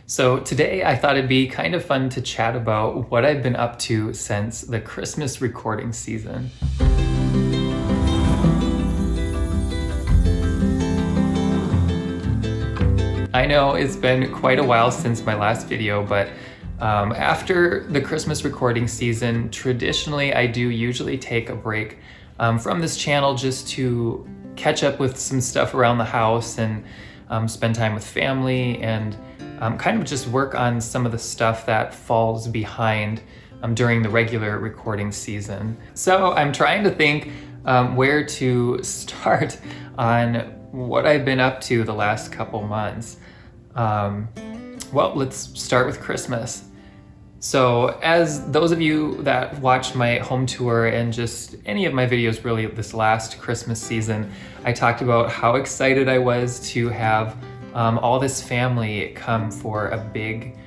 So today I thought it'd be kind of fun to chat about what I've been up to since the Christmas recording season. I know it's been quite a while since my last video, but after the Christmas recording season, traditionally I do usually take a break from this channel just to catch up with some stuff around the house and spend time with family and kind of just work on some of the stuff that falls behind during the regular recording season. So I'm trying to think where to start on what I've been up to the last couple months. Well, let's start with Christmas. So as those of you that watched my home tour and just any of my videos really this last Christmas season, I talked about how excited I was to have all this family come for a big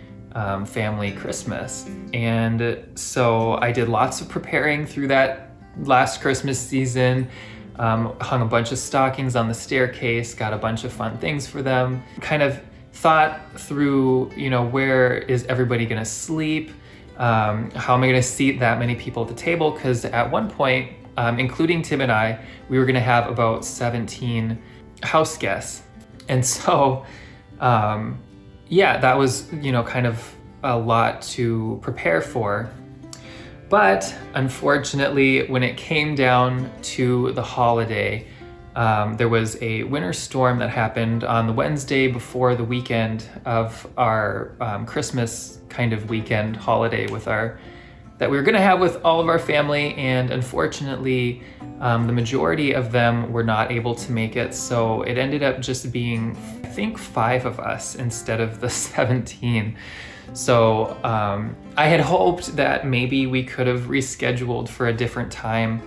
family Christmas. And so I did lots of preparing through that last Christmas season, hung a bunch of stockings on the staircase, got a bunch of fun things for them, kind of thought through, where is everybody gonna sleep? How am I gonna seat that many people at the table? Because at one point, including Tim and I, we were gonna have about 17 house guests. And so, that was, kind of a lot to prepare for. But unfortunately, when it came down to the holiday, there was a winter storm that happened on the Wednesday before the weekend of our Christmas kind of weekend holiday that we were gonna have with all of our family, and unfortunately, the majority of them were not able to make it, so it ended up just being, I think, 5 of us instead of the 17. So I had hoped that maybe we could have rescheduled for a different time,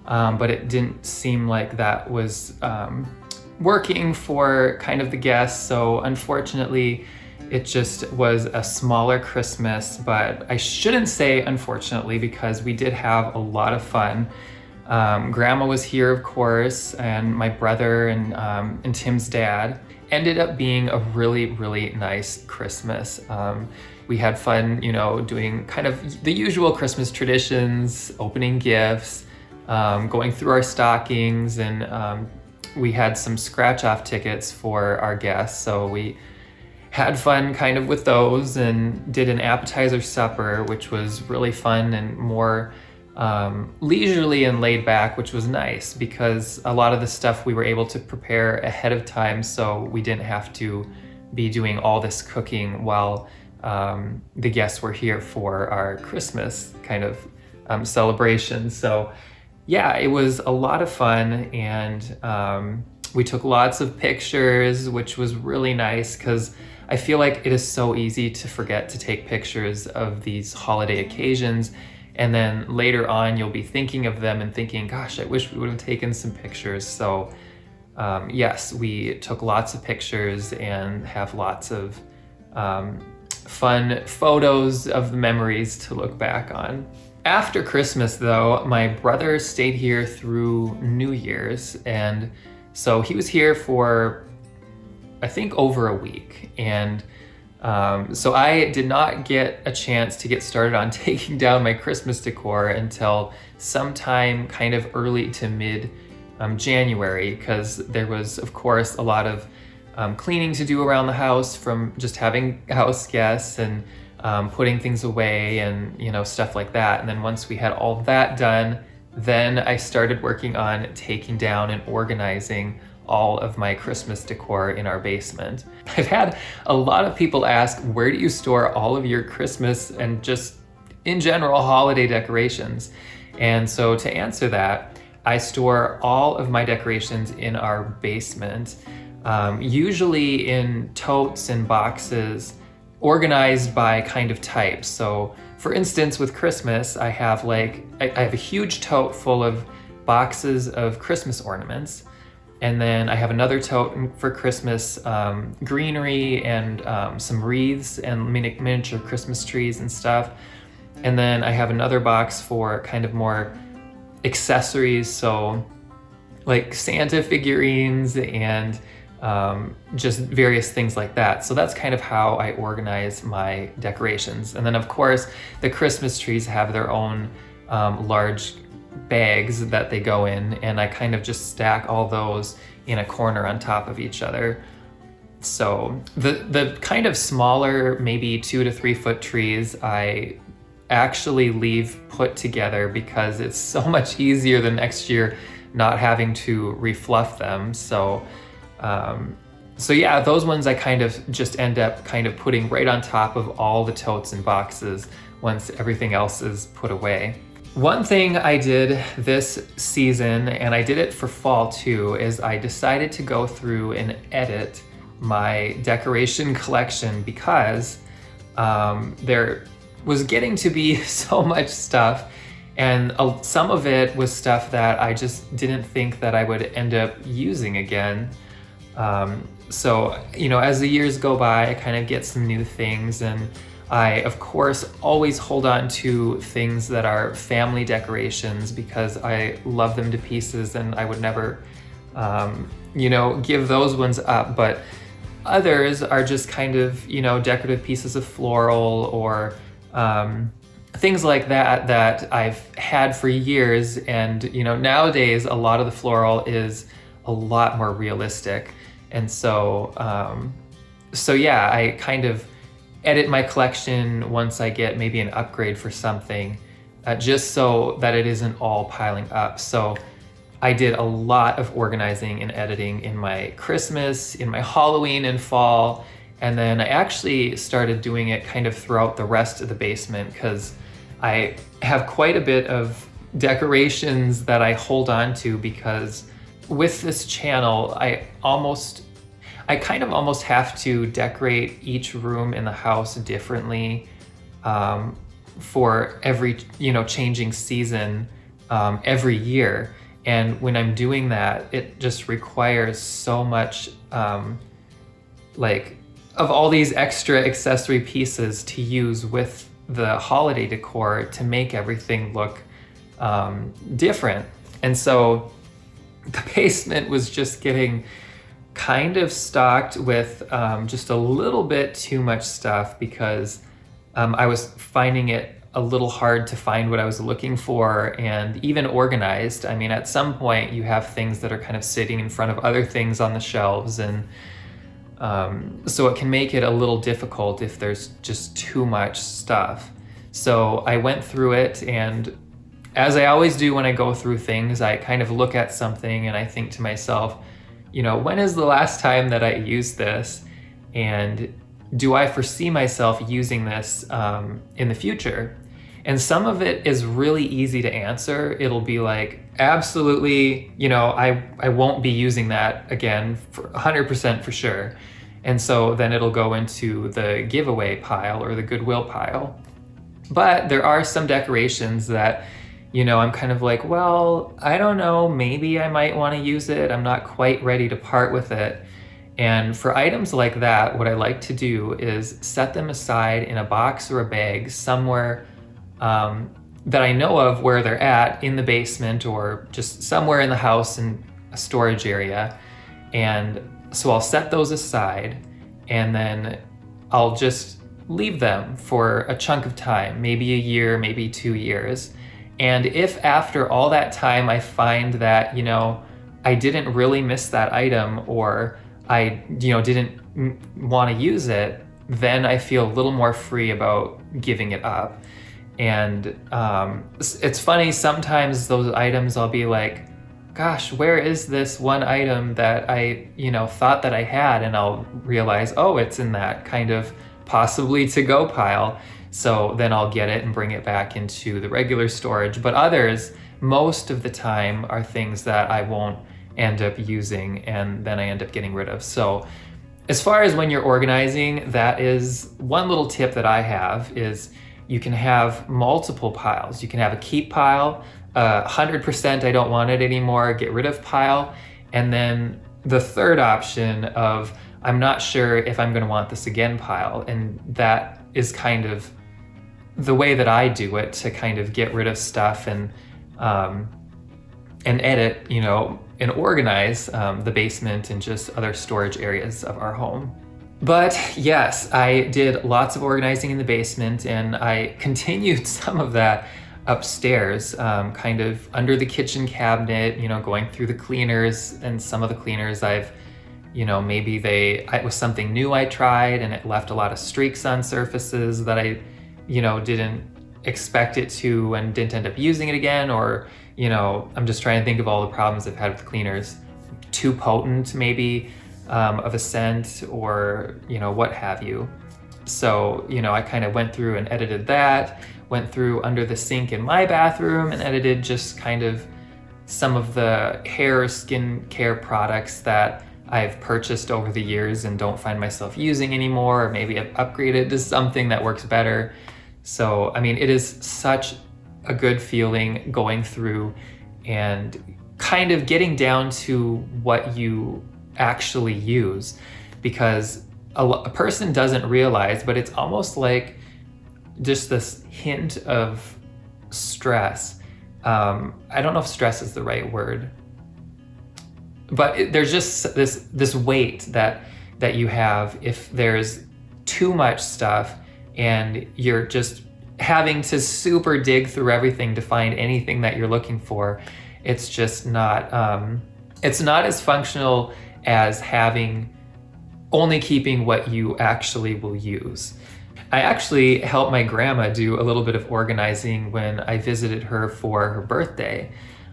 but it didn't seem like that was working for kind of the guests. So unfortunately, it just was a smaller Christmas, but I shouldn't say unfortunately because we did have a lot of fun. Grandma was here, of course, and my brother and Tim's dad. Ended up being a really, really nice Christmas. We had fun, doing kind of the usual Christmas traditions, opening gifts, going through our stockings, and we had some scratch-off tickets for our guests, so we had fun kind of with those and did an appetizer supper, which was really fun and more leisurely and laid back, which was nice because a lot of the stuff we were able to prepare ahead of time, so we didn't have to be doing all this cooking while the guests were here for our Christmas kind of celebration. So yeah, it was a lot of fun, and we took lots of pictures, which was really nice because I feel like it is so easy to forget to take pictures of these holiday occasions. And then later on, you'll be thinking of them and thinking, gosh, I wish we would have taken some pictures. So yes, we took lots of pictures and have lots of fun photos of the memories to look back on. After Christmas though, my brother stayed here through New Year's. And so he was here for, I think, over a week. And so I did not get a chance to get started on taking down my Christmas decor until sometime kind of early to mid January, because there was, of course, a lot of cleaning to do around the house from just having house guests and putting things away and, stuff like that. And then once we had all that done, then I started working on taking down and organizing all of my Christmas decor in our basement. I've had a lot of people ask, where do you store all of your Christmas and just in general holiday decorations? And so to answer that, I store all of my decorations in our basement, usually in totes and boxes organized by kind of type. So for instance, with Christmas, I have I have a huge tote full of boxes of Christmas ornaments. And then I have another tote for Christmas greenery and some wreaths and miniature Christmas trees and stuff. And then I have another box for kind of more accessories, so like Santa figurines and just various things like that. So that's kind of how I organize my decorations. And then of course, the Christmas trees have their own large bags that they go in, and I kind of just stack all those in a corner on top of each other. So the kind of smaller, maybe 2 to 3 foot trees, I actually leave put together because it's so much easier the next year not having to refluff them. So yeah, those ones I kind of just end up kind of putting right on top of all the totes and boxes once everything else is put away. One thing I did this season, and I did it for fall too, is I decided to go through and edit my decoration collection because there was getting to be so much stuff, and some of it was stuff that I just didn't think that I would end up using again. So, you know, as the years go by, I kind of get some new things, and I, of course, always hold on to things that are family decorations because I love them to pieces and I would never, you know, give those ones up. But others are just kind of, you know, decorative pieces of floral or things like that that I've had for years. And, you know, nowadays, a lot of the floral is a lot more realistic. And so, so yeah, I kind of edit my collection once I get maybe an upgrade for something, just so that it isn't all piling up. So I did a lot of organizing and editing in my Christmas, in my Halloween and fall, and then I actually started doing it kind of throughout the rest of the basement because I have quite a bit of decorations that I hold on to because with this channel, I kind of almost have to decorate each room in the house differently for every, you know, changing season every year. And when I'm doing that, it just requires so much, like, of all these extra accessory pieces to use with the holiday decor to make everything look different. And so the basement was just getting kind of stocked with just a little bit too much stuff because I was finding it a little hard to find what I was looking for and even organized. I mean, at some point you have things that are kind of sitting in front of other things on the shelves, and so it can make it a little difficult if there's just too much stuff. So I went through it, and as I always do when I go through things, I kind of look at something and I think to myself, you know, when is the last time that I used this? And do I foresee myself using this in the future? And some of it is really easy to answer. It'll be like, absolutely, you know, I won't be using that again for 100% for sure. And so then it'll go into the giveaway pile or the Goodwill pile. But there are some decorations that, you know, I'm kind of like, well, I don't know, maybe I might want to use it. I'm not quite ready to part with it. And for items like that, what I like to do is set them aside in a box or a bag somewhere that I know of where they're at in the basement or just somewhere in the house in a storage area. And so I'll set those aside and then I'll just leave them for a chunk of time, maybe a year, maybe 2 years. And if after all that time I find that, you know, I didn't really miss that item or I, you know, didn't want to use it, then I feel a little more free about giving it up. And it's funny, sometimes those items I'll be like, gosh, where is this one item that I, you know, thought that I had? And I'll realize, oh, it's in that kind of possibly to-go pile. So then I'll get it and bring it back into the regular storage. But others, most of the time, are things that I won't end up using and then I end up getting rid of. So as far as when you're organizing, that is one little tip that I have is you can have multiple piles. You can have a keep pile, 100% I don't want it anymore, get rid of pile, and then the third option of I'm not sure if I'm going to want this again pile. And that is kind of the way that I do it to kind of get rid of stuff and and edit, and organize the basement and just other storage areas of our home. But yes, I did lots of organizing in the basement, and I continued some of that upstairs, kind of under the kitchen cabinet, going through the cleaners. And some of the cleaners I've, maybe it was something new I tried and it left a lot of streaks on surfaces that I, didn't expect it to, and didn't end up using it again. Or, I'm just trying to think of all the problems I've had with cleaners. Too potent, maybe, of a scent, or, what have you. So, I kind of went through and edited that, went through under the sink in my bathroom and edited just kind of some of the hair or skin care products that I've purchased over the years and don't find myself using anymore, or maybe I've upgraded to something that works better. So, it is such a good feeling going through and kind of getting down to what you actually use, because a person doesn't realize, but it's almost like just this hint of stress. I don't know if stress is the right word, but there's just this weight that you have if there's too much stuff and you're just having to super dig through everything to find anything that you're looking for. It's just not, it's not as functional as only keeping what you actually will use. I actually helped my grandma do a little bit of organizing when I visited her for her birthday.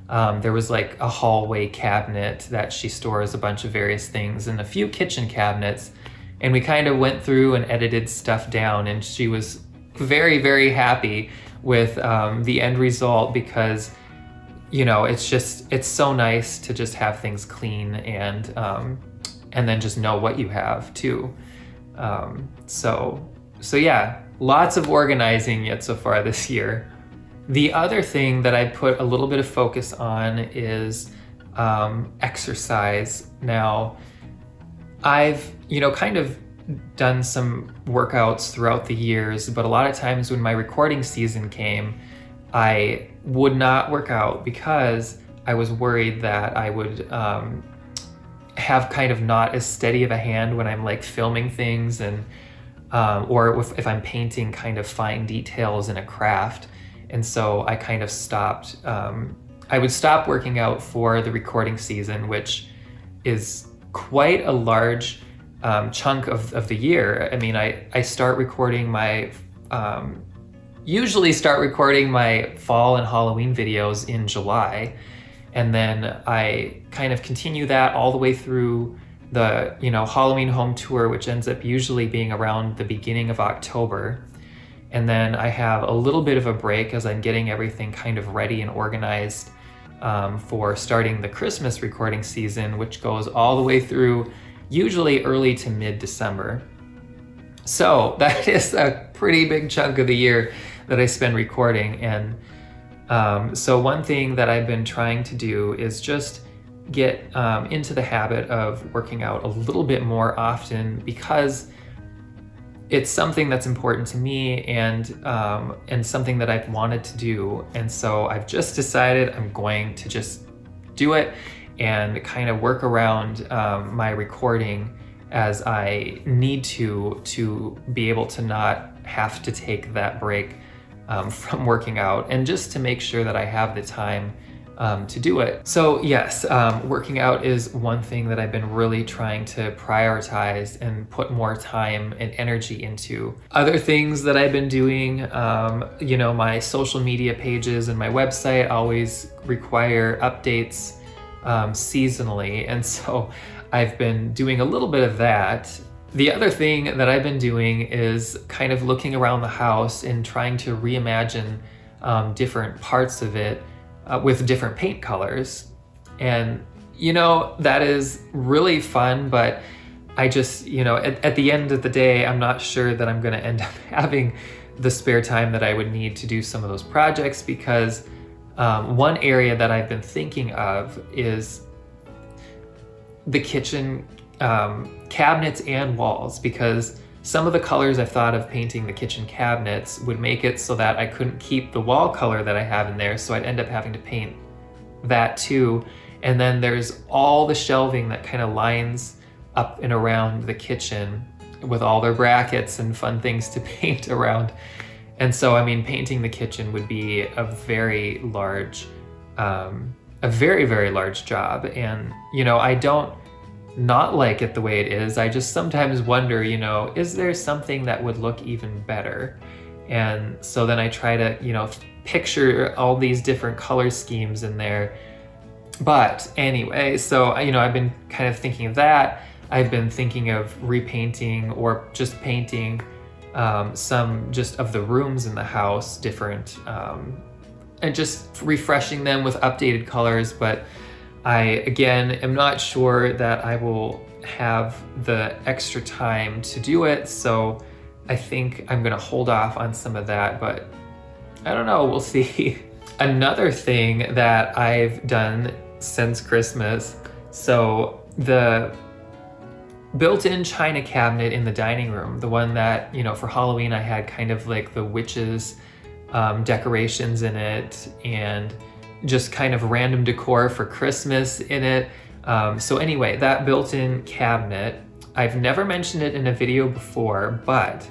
There was like a hallway cabinet that she stores a bunch of various things, and a few kitchen cabinets, and we kind of went through and edited stuff down, and she was very, very happy with the end result, because it's so nice to just have things clean and then just know what you have too. So yeah, lots of organizing yet so far this year. The other thing that I put a little bit of focus on is exercise. Now, I've, kind of done some workouts throughout the years, but a lot of times when my recording season came, I would not work out because I was worried that I would have kind of not as steady of a hand when I'm like filming things, and or if I'm painting kind of fine details in a craft. And so I kind of stopped. I would stop working out for the recording season, which is quite a large chunk of the year. I start recording my, usually start recording my fall and Halloween videos in July. And then I kind of continue that all the way through the, Halloween home tour, which ends up usually being around the beginning of October. And then I have a little bit of a break as I'm getting everything kind of ready and organized for starting the Christmas recording season, which goes all the way through usually early to mid-December. So that is a pretty big chunk of the year that I spend recording. And so one thing that I've been trying to do is just get into the habit of working out a little bit more often, because it's something that's important to me, and something that I've wanted to do. And so I've just decided I'm going to just do it and kind of work around my recording as I need to be able to not have to take that break from working out, and just to make sure that I have the time to do it. So yes, working out is one thing that I've been really trying to prioritize and put more time and energy into. Other things that I've been doing, my social media pages and my website always require updates seasonally, and so I've been doing a little bit of that. The other thing that I've been doing is kind of looking around the house and trying to reimagine different parts of it with different paint colors. And, that is really fun, but I just, at the end of the day, I'm not sure that I'm gonna end up having the spare time that I would need to do some of those projects, because one area that I've been thinking of is the kitchen cabinets and walls, because some of the colors I thought of painting the kitchen cabinets would make it so that I couldn't keep the wall color that I have in there, so I'd end up having to paint that too. And then there's all the shelving that kind of lines up and around the kitchen with all their brackets and fun things to paint around. And so, I mean, painting the kitchen would be a very, very large job. And, you know, I don't not like it the way it is. I just sometimes wonder, you know, is there something that would look even better? And so then I try to, you know, picture all these different color schemes in there. But anyway, so, you know, I've been kind of thinking of that. I've been thinking of repainting or just painting some just of the rooms in the house different, and just refreshing them with updated colors. But I, again, am not sure that I will have the extra time to do it. So I think I'm gonna hold off on some of that, but I don't know, we'll see. Another thing that I've done since Christmas, so the built-in china cabinet in the dining room, the one that, you know, for Halloween I had kind of like the witches decorations in it and just kind of random decor for Christmas in it. So anyway, that built-in cabinet, I've never mentioned it in a video before, but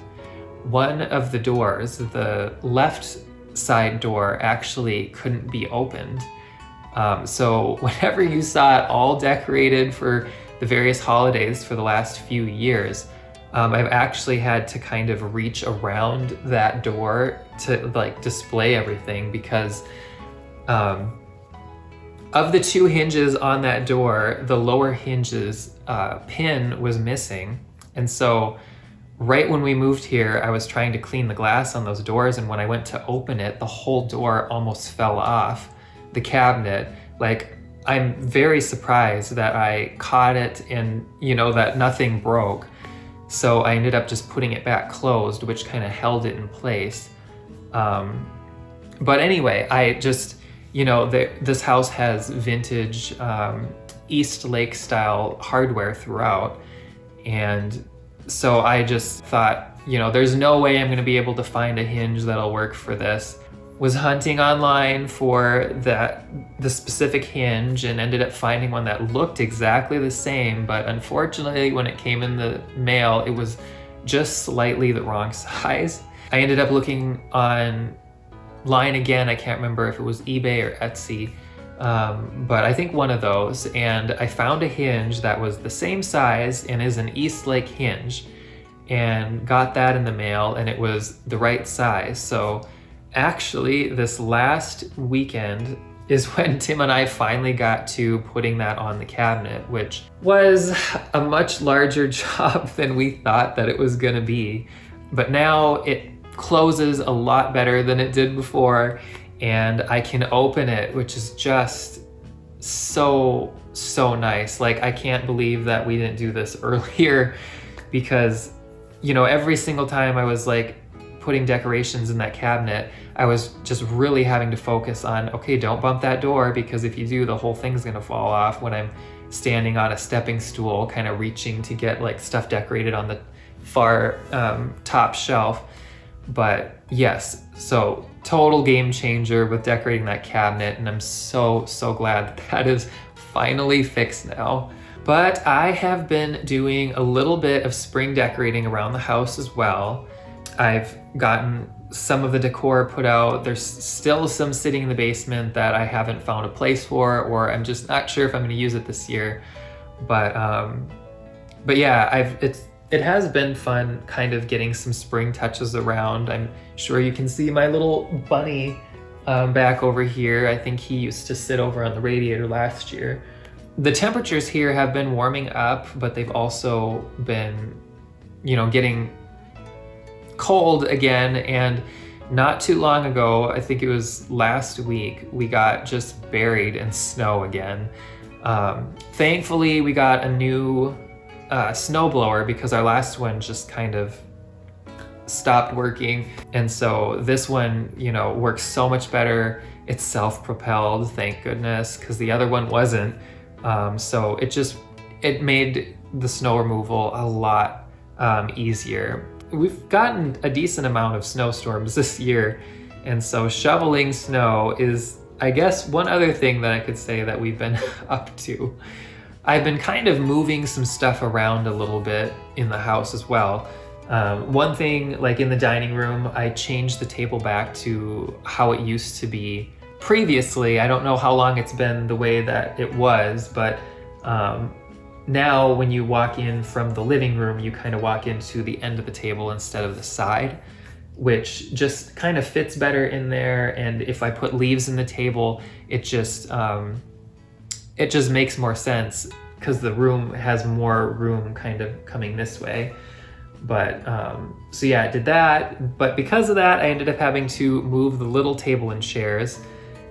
one of the doors, the left side door, actually couldn't be opened. So whenever you saw it all decorated for the various holidays for the last few years, I've actually had to kind of reach around that door to like display everything because of the two hinges on that door, the lower hinge's pin was missing. And so right when we moved here, I was trying to clean the glass on those doors, and when I went to open it, the whole door almost fell off the cabinet. Like, I'm very surprised that I caught it and, you know, that nothing broke. So I ended up just putting it back closed, which kind of held it in place. But anyway, I just, you know, this house has vintage East Lake style hardware throughout. And so I just thought, you know, there's no way I'm gonna be able to find a hinge that'll work for this. Was hunting online for the specific hinge and ended up finding one that looked exactly the same, but unfortunately when it came in the mail, it was just slightly the wrong size. I ended up looking online again, I can't remember if it was eBay or Etsy, but I think one of those, and I found a hinge that was the same size and is an East Lake hinge, and got that in the mail, and it was the right size. So actually, this last weekend is when Tim and I finally got to putting that on the cabinet, which was a much larger job than we thought that it was gonna be. But now it closes a lot better than it did before, and I can open it, which is just so nice. Like, I can't believe that we didn't do this earlier, because, you know, every single time I was like putting decorations in that cabinet, I was just really having to focus on, okay, don't bump that door, because if you do, the whole thing's gonna fall off when I'm standing on a stepping stool, kind of reaching to get like stuff decorated on the far top shelf. But yes, so total game changer with decorating that cabinet, and I'm so glad that is finally fixed now. But I have been doing a little bit of spring decorating around the house as well. I've gotten some of the decor put out. There's still some sitting in the basement that I haven't found a place for, or I'm just not sure if I'm going to use it this year. But yeah, it has been fun kind of getting some spring touches around. I'm sure you can see my little bunny back over here. I think he used to sit over on the radiator last year. The temperatures here have been warming up, but they've also been, you know, getting cold again. And not too long ago, I think it was last week, we got just buried in snow again. Thankfully, we got a new snowblower because our last one just kind of stopped working. And so this one, you know, works so much better. It's self-propelled, thank goodness, because the other one wasn't. So it made the snow removal a lot easier. We've gotten a decent amount of snowstorms this year, and so shoveling snow is I guess one other thing that I could say that we've been up to, I've been kind of moving some stuff around a little bit in the house as well. One thing, like in the dining room, I changed the table back to how it used to be previously. I don't know how long it's been the way that it was, but now when you walk in from the living room, you kind of walk into the end of the table instead of the side, which just kind of fits better in there. And if I put leaves in the table, it just makes more sense because the room has more room kind of coming this way. But so yeah, I did that. But because of that, I ended up having to move the little table and chairs.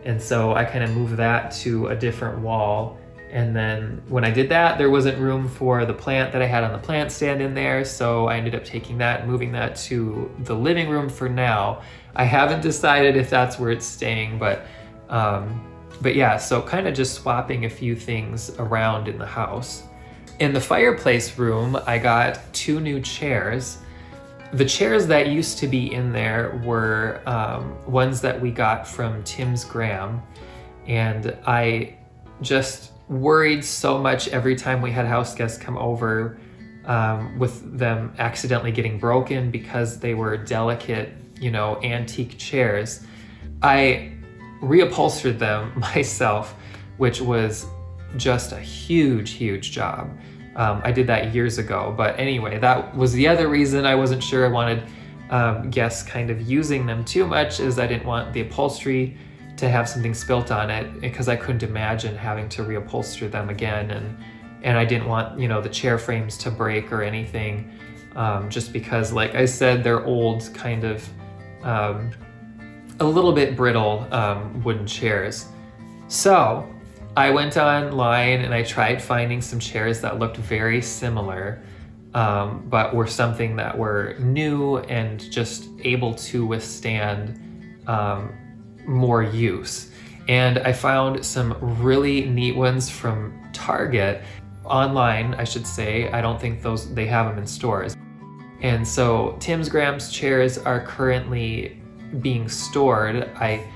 And so I kind of moved that to a different wall. And then when I did that, there wasn't room for the plant that I had on the plant stand in there. So I ended up taking that and moving that to the living room for now. I haven't decided if that's where it's staying, but yeah, so kind of just swapping a few things around in the house. In the fireplace room, I got 2 new chairs. The chairs that used to be in there were ones that we got from Tim's Graham, and I just worried so much every time we had house guests come over with them accidentally getting broken because they were delicate, antique chairs. I reupholstered them myself, which was just a huge job. I did that years ago, but anyway, that was the other reason I wasn't sure I wanted guests kind of using them too much, is I didn't want the upholstery to have something spilt on it, because I couldn't imagine having to reupholster them again, and I didn't want the chair frames to break or anything, just because, like I said, they're old, kind of a little bit brittle wooden chairs. So I went online and I tried finding some chairs that looked very similar, but were something that were new and just able to withstand more use. And I found some really neat ones from Target, online I should say. I don't think they have them in stores. And so Tim's Graham's chairs are currently being stored. I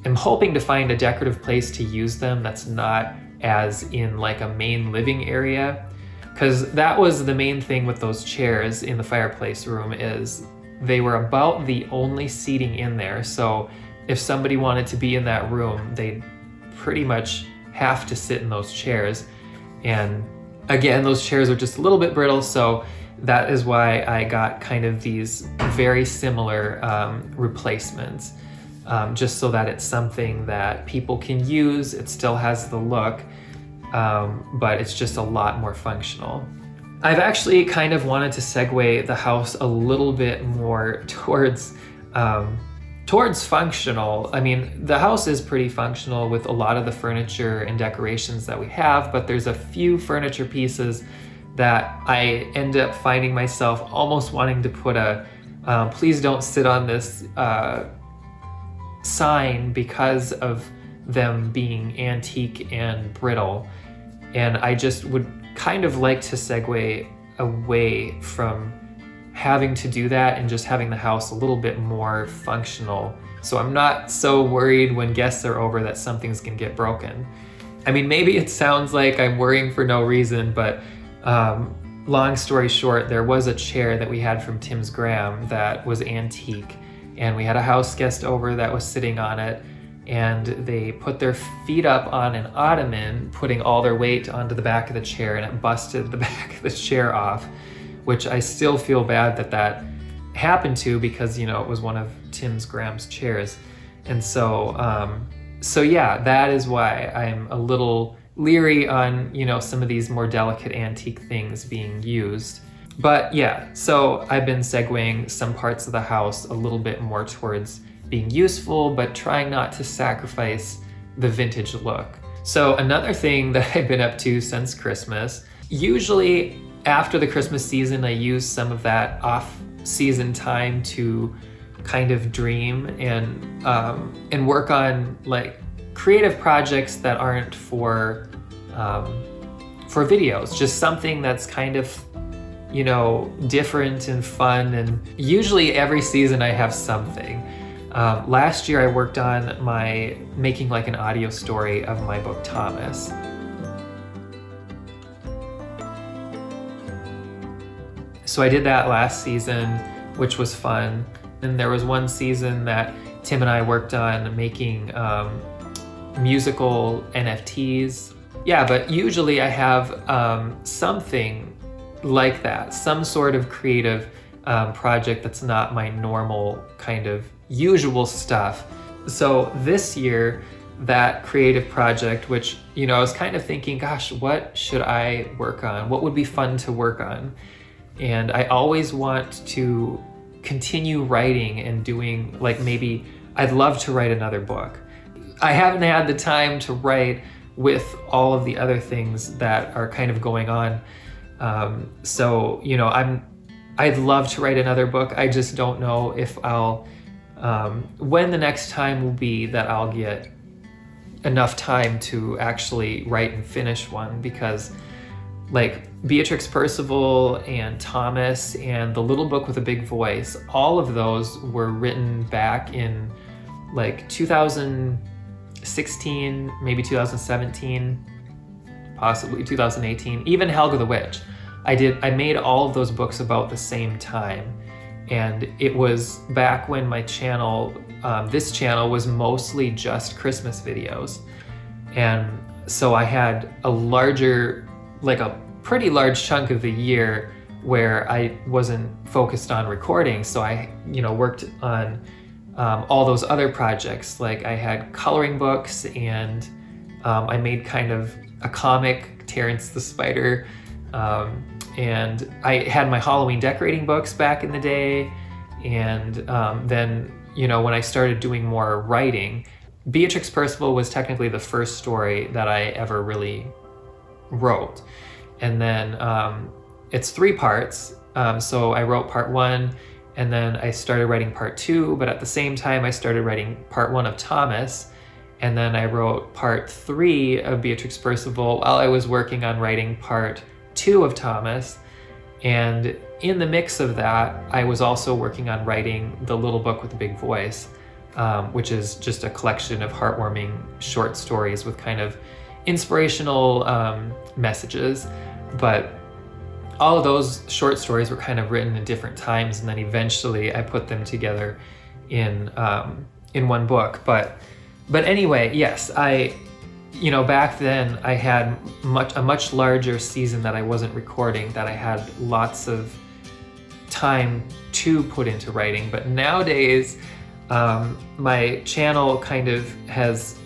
am hoping to find a decorative place to use them that's not as in like a main living area, because that was the main thing with those chairs in the fireplace room, is they were about the only seating in there. So if somebody wanted to be in that room, they'd pretty much have to sit in those chairs. And again, those chairs are just a little bit brittle, so that is why I got kind of these very similar replacements, just so that it's something that people can use. It still has the look, but it's just a lot more functional. I've actually kind of wanted to segue the house a little bit more towards functional. I mean, the house is pretty functional with a lot of the furniture and decorations that we have, but there's a few furniture pieces that I end up finding myself almost wanting to put a please don't sit on this sign, because of them being antique and brittle. And I just would kind of like to segue away from having to do that and just having the house a little bit more functional, so I'm not so worried when guests are over that something's gonna get broken. I mean, maybe it sounds like I'm worrying for no reason, but long story short, there was a chair that we had from Tim's Graham that was antique, and we had a house guest over that was sitting on it, and they put their feet up on an ottoman, putting all their weight onto the back of the chair, and it busted the back of the chair off, which I still feel bad that happened to, because it was one of Tim's Graham's chairs. And so yeah, that is why I'm a little leery on some of these more delicate antique things being used. But yeah, so I've been segueing some parts of the house a little bit more towards being useful, but trying not to sacrifice the vintage look. So another thing that I've been up to since Christmas, usually after the Christmas season, I use some of that off-season time to kind of dream and work on like creative projects that aren't for videos, just something that's kind of different and fun. And usually every season I have something. Last year I worked on making like an audio story of my book Thomas. So I did that last season, which was fun. And there was one season that Tim and I worked on making musical NFTs. Yeah, but usually I have something like that, some sort of creative project that's not my normal kind of usual stuff. So this year, that creative project, which, you know, I was kind of thinking, gosh, what should I work on? What would be fun to work on? And I always want to continue writing and doing, like, maybe I'd love to write another book. I haven't had the time to write with all of the other things that are kind of going on. So, you know, I'd love to write another book. I just don't know if I'll, when the next time will be that I'll get enough time to actually write and finish one, because like Beatrix Percival and Thomas and The Little Book with a Big Voice, all of those were written back in like 2016, maybe 2017, possibly 2018, even Helga the Witch. I made all of those books about the same time. And it was back when my channel, this channel was mostly just Christmas videos. And so I had a pretty large chunk of the year where I wasn't focused on recording. So I, you know, worked on all those other projects. Like I had coloring books, and I made kind of a comic, Terrence the Spider, and I had my Halloween decorating books back in the day. And then, you know, when I started doing more writing, Beatrix Percival was technically the first story that I ever really wrote. And then it's 3 parts. So I wrote part 1, and then I started writing part 2, but at the same time I started writing part 1 of Thomas. And then I wrote part 3 of Beatrix Percival while I was working on writing part 2 of Thomas. And in the mix of that, I was also working on writing The Little Book with a Big Voice, which is just a collection of heartwarming short stories with kind of inspirational messages. But all of those short stories were kind of written in different times, and then eventually I put them together in one book. But anyway, yes, you know, back then I had a much larger season that I wasn't recording, that I had lots of time to put into writing. But nowadays, my channel kind of has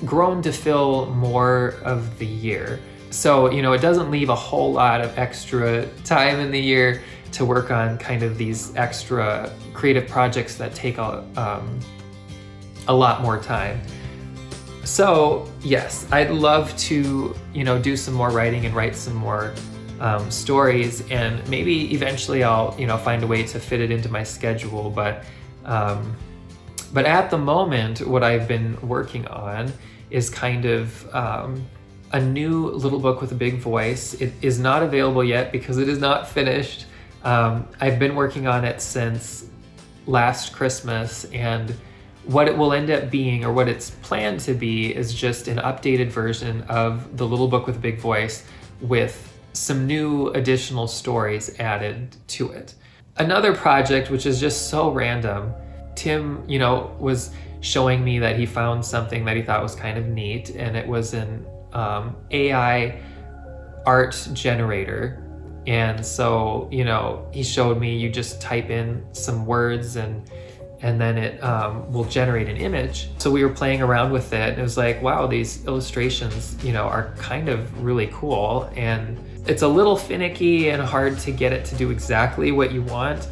grown to fill more of the year. So, you know, it doesn't leave a whole lot of extra time in the year to work on kind of these extra creative projects that take a lot more time. So yes, I'd love to, you know, do some more writing and write some more stories, and maybe eventually I'll, you know, find a way to fit it into my schedule. But at the moment, what I've been working on is kind of a new Little Book with a Big Voice. It is not available yet because it is not finished. I've been working on it since last Christmas, and what it will end up being, or what it's planned to be, is just an updated version of The Little Book with a Big Voice with some new additional stories added to it. Another project, which is just so random, Tim, you know, was showing me that he found something that he thought was kind of neat, and it was an AI art generator. And so, you know, he showed me, you just type in some words and then it will generate an image. So we were playing around with it, and it was like, wow, these illustrations, you know, are kind of really cool. And it's a little finicky and hard to get it to do exactly what you want,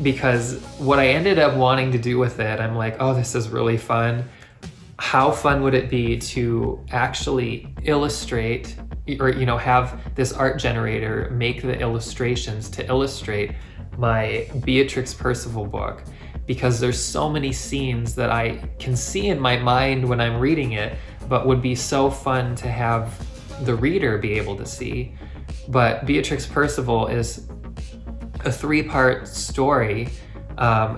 because what I ended up wanting to do with it, I'm like, oh, this is really fun. How fun would it be to actually illustrate, or, you know, have this art generator make the illustrations to illustrate my Beatrix Percival book, because there's so many scenes that I can see in my mind when I'm reading it, but would be so fun to have the reader be able to see. But Beatrix Percival is a 3-part story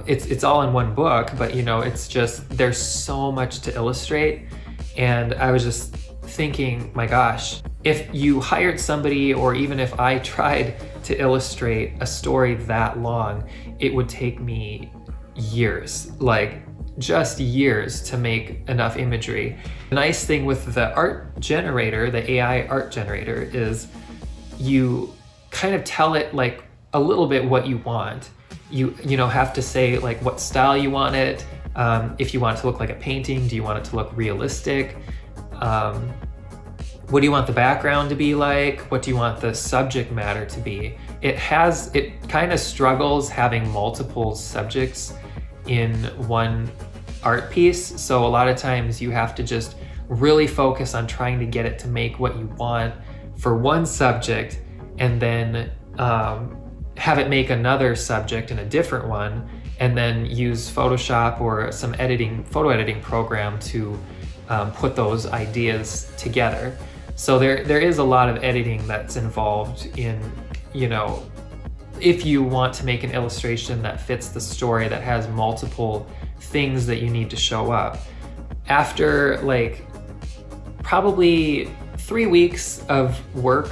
It's all in one book, but you know, it's just, there's so much to illustrate. And I was just thinking, my gosh, if you hired somebody, or even if I tried to illustrate a story that long, it would take me years, like just years, to make enough imagery. The nice thing with the art generator, the AI art generator, is you kind of tell it like a little bit what you want. You know, have to say like what style you want it. If you want it to look like a painting, do you want it to look realistic? What do you want the background to be like? What do you want the subject matter to be? It kind of struggles having multiple subjects in one art piece. So a lot of times you have to just really focus on trying to get it to make what you want for one subject, and then have it make another subject in a different one, and then use Photoshop or some photo editing program to put those ideas together. So there is a lot of editing that's involved in, you know, if you want to make an illustration that fits the story, that has multiple things that you need to show up. After like probably 3 weeks of work,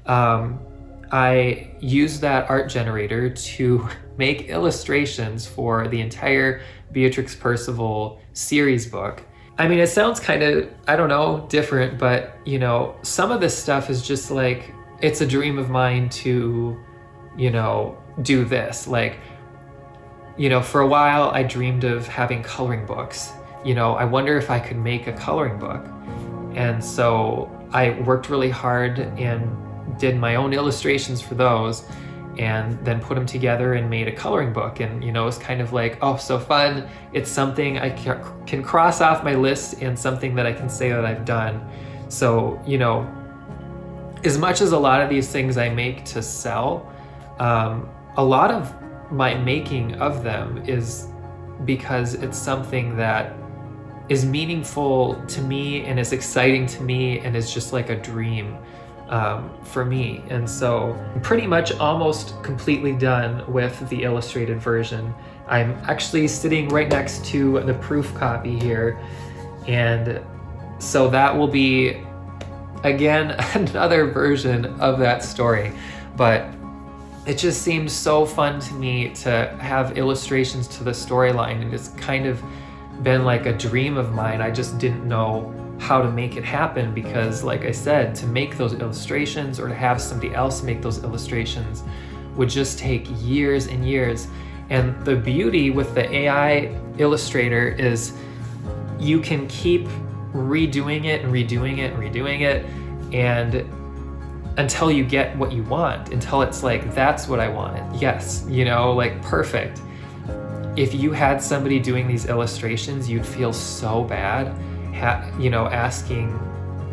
I used that art generator to make illustrations for the entire Beatrix Percival series book. I mean, it sounds kind of, I don't know, different, but you know, some of this stuff is just like, it's a dream of mine to, you know, do this. Like, you know, for a while I dreamed of having coloring books. You know, I wonder if I could make a coloring book. And so I worked really hard and did my own illustrations for those, and then put them together and made a coloring book. And you know, it's kind of like, oh, so fun. It's something I can cross off my list, and something that I can say that I've done. So, you know, as much as a lot of these things I make to sell, a lot of my making of them is because it's something that is meaningful to me and is exciting to me and is just like a dream for me. And so I'm pretty much almost completely done with the illustrated version. I'm actually sitting right next to the proof copy here, and so that will be again another version of that story. But it just seems so fun to me to have illustrations to the storyline, and it's kind of been like a dream of mine. I just didn't know how to make it happen, because like I said, to make those illustrations or to have somebody else make those illustrations would just take years and years. And the beauty with the AI illustrator is you can keep redoing it and redoing it and redoing it, and until you get what you want, until it's like, that's what I wanted. Yes, you know, like perfect. If you had somebody doing these illustrations, you'd feel so bad, you know, asking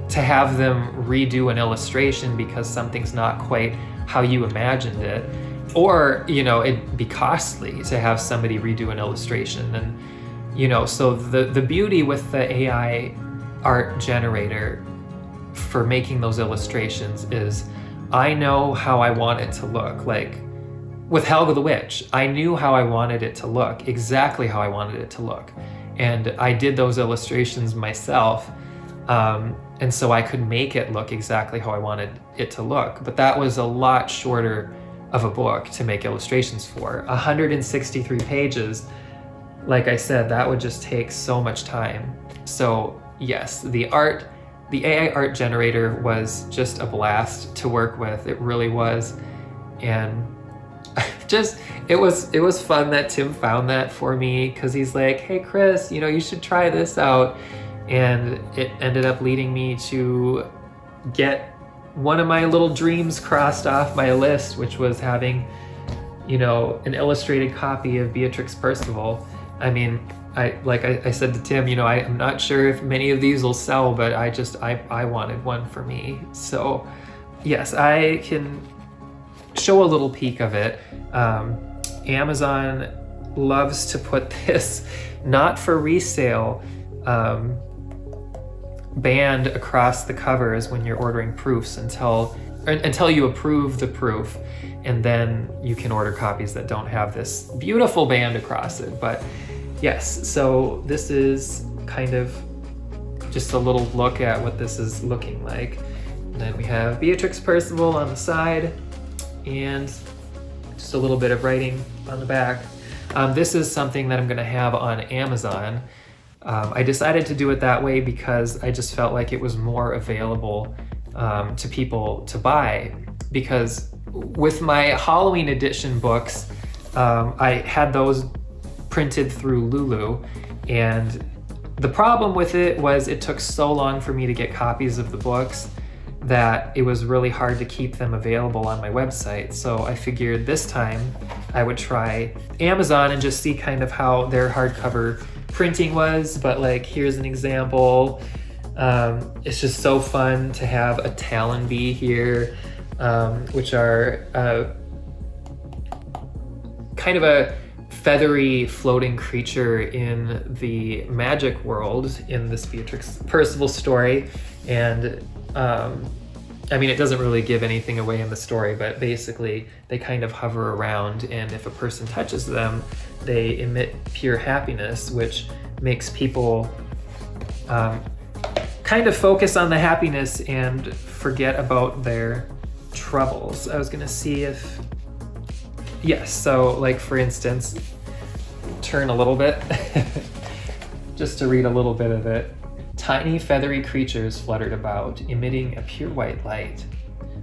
to have them redo an illustration because something's not quite how you imagined it. Or, you know, it'd be costly to have somebody redo an illustration. And, you know, so the beauty with the AI art generator for making those illustrations is I know how I want it to look. Like with Helga the Witch, I knew how I wanted it to look, exactly how I wanted it to look. And I did those illustrations myself, and so I could make it look exactly how I wanted it to look. But that was a lot shorter of a book to make illustrations for. 163 pages, like I said, that would just take so much time. So yes, the AI art generator was just a blast to work with. It really was. And it was fun that Tim found that for me, because he's like, hey Chris, you know, you should try this out. And it ended up leading me to get one of my little dreams crossed off my list, which was having, you know, an illustrated copy of Beatrix Percival. I mean, I said to Tim, you know, I'm not sure if many of these will sell, but I wanted one for me. So yes, I can show a little peek of it. Amazon loves to put this not for resale band across the covers when you're ordering proofs until you approve the proof. and then you can order copies that don't have this beautiful band across it. But yes, so this is kind of just a little look at what this is looking like. And then we have Beatrix Percival on the side and just a little bit of writing on the back. This is something that I'm gonna have on Amazon. I decided to do it that way because I just felt like it was more available to people to buy, because with my Halloween edition books, I had those printed through Lulu, and the problem with it was it took so long for me to get copies of the books that it was really hard to keep them available on my website. So I figured this time I would try Amazon and just see kind of how their hardcover printing was. But like, here's an example. It's just so fun to have a Talon bee here, which are kind of a feathery floating creature in the magic world in this Beatrix Percival story. And I mean, it doesn't really give anything away in the story, but basically they kind of hover around, and if a person touches them, they emit pure happiness, which makes people kind of focus on the happiness and forget about their troubles. I was gonna see if, yes, so like for instance, turn a little bit, just to read a little bit of it. Tiny feathery creatures fluttered about, emitting a pure white light.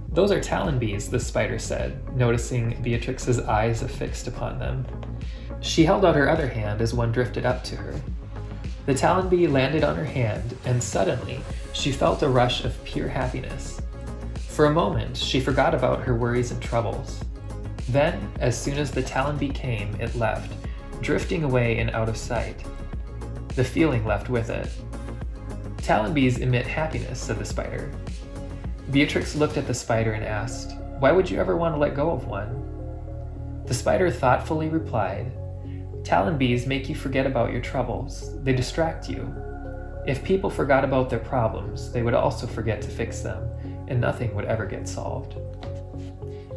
Those are Talon bees, the spider said, noticing Beatrix's eyes affixed upon them. She held out her other hand as one drifted up to her. The Talon bee landed on her hand, and suddenly she felt a rush of pure happiness. For a moment, she forgot about her worries and troubles. Then, as soon as the Talon bee came, it left, drifting away and out of sight. The feeling left with it. Talon bees emit happiness, said the spider. Beatrix looked at the spider and asked, "Why would you ever want to let go of one?" The spider thoughtfully replied, "Talon bees make you forget about your troubles. They distract you. If people forgot about their problems, they would also forget to fix them, and nothing would ever get solved."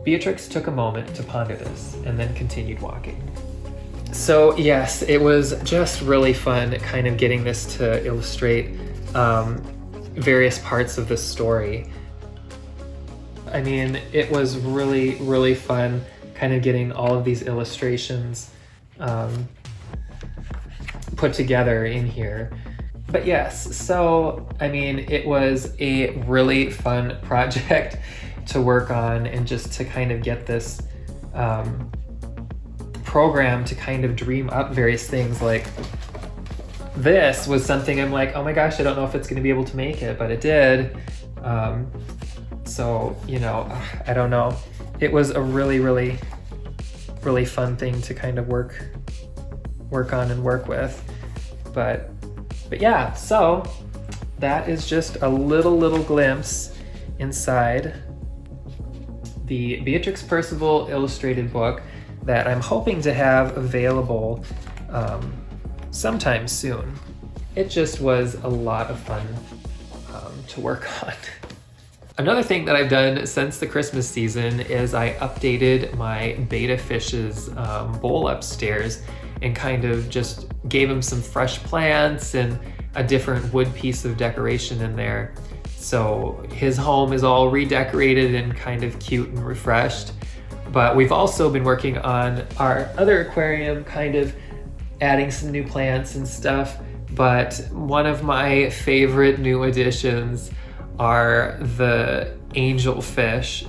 Beatrix took a moment to ponder this, and then continued walking. So yes, it was just really fun kind of getting this to illustrate various parts of the story. I mean, it was really, really fun kind of getting all of these illustrations put together in here. But yes, so I mean, it was a really fun project to work on, and just to kind of get this program to kind of dream up various things. Like, this was something I'm like, oh my gosh, I don't know if it's going to be able to make it, but it did. So, you know, I don't know. It was a really, really, really fun thing to kind of work on and work with. But yeah, so that is just a little glimpse inside the Beatrix Percival illustrated book that I'm hoping to have available sometime soon. It just was a lot of fun to work on. Another thing that I've done since the Christmas season is I updated my betta fish's bowl upstairs, and kind of just gave him some fresh plants and a different wood piece of decoration in there. So his home is all redecorated and kind of cute and refreshed. But we've also been working on our other aquarium, kind of adding some new plants and stuff. But one of my favorite new additions are the angelfish.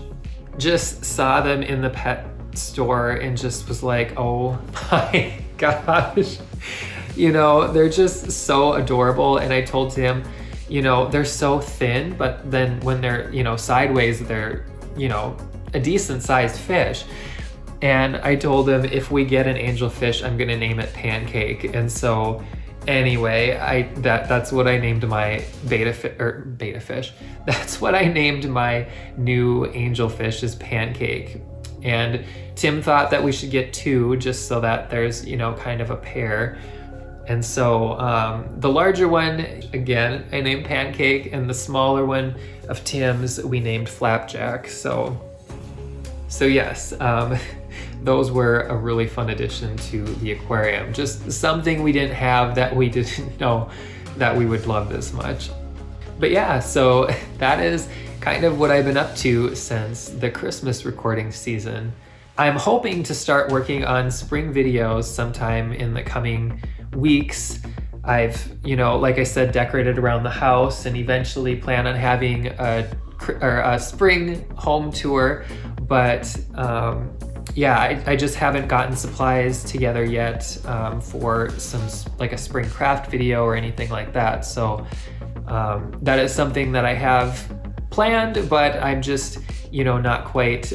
Just saw them in the pet store and just was like, oh my gosh. You know, they're just so adorable. And I told him, you know, they're so thin, but then when they're, you know, sideways, they're, you know, a decent sized fish. And I told him, if we get an angelfish, I'm gonna name it Pancake. And so anyway, that's what I named my betta fish. That's what I named my new angelfish, is Pancake. And Tim thought that we should get two, just so that there's, you know, kind of a pair. And so the larger one, again, I named Pancake, and the smaller one of Tim's, we named Flapjack. So So yes, those were a really fun addition to the aquarium. Just something we didn't have that we didn't know that we would love this much. But yeah, so that is kind of what I've been up to since the Christmas recording season. I'm hoping to start working on spring videos sometime in the coming weeks. I've, like I said, decorated around the house and eventually plan on having a spring home tour, but yeah, I just haven't gotten supplies together yet for like a spring craft video or anything like that. So that is something that I have planned, but I'm just, not quite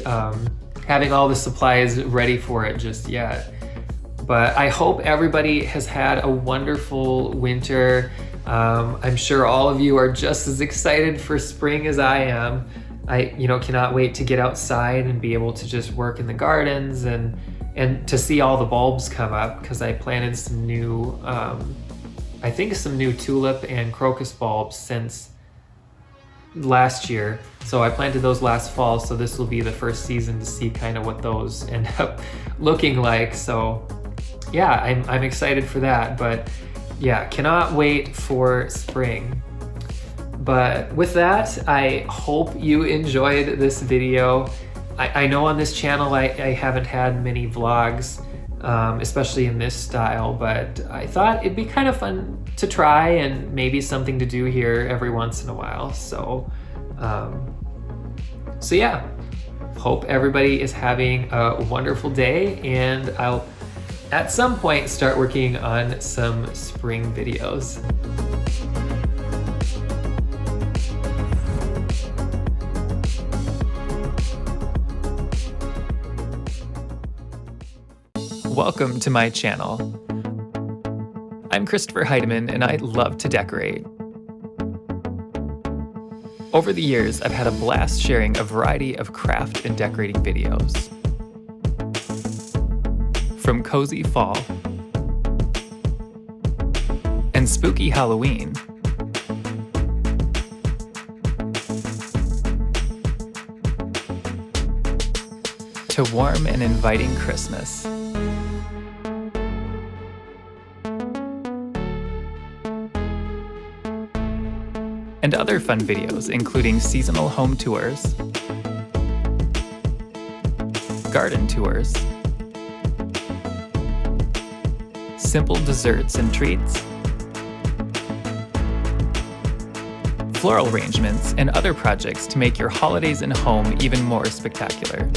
having all the supplies ready for it just yet. But I hope everybody has had a wonderful winter. I'm sure all of you are just as excited for spring as I am. I, cannot wait to get outside and be able to just work in the gardens and to see all the bulbs come up, because I planted some new, I think some new tulip and crocus bulbs since last year. So I planted those last fall, so this will be the first season to see kind of what those end up looking like. So yeah, I'm excited for that, but yeah, cannot wait for spring. But with that, I hope you enjoyed this video. I know on this channel I haven't had many vlogs, especially in this style, but I thought it'd be kind of fun to try and maybe something to do here every once in a while. So yeah, hope everybody is having a wonderful day, and I'll at some point start working on some spring videos. Welcome to my channel. I'm Christopher Heidemann, and I love to decorate. Over the years, I've had a blast sharing a variety of craft and decorating videos. From cozy fall and spooky Halloween to warm and inviting Christmas. And other fun videos, including seasonal home tours, garden tours, simple desserts and treats, floral arrangements, and other projects to make your holidays and home even more spectacular.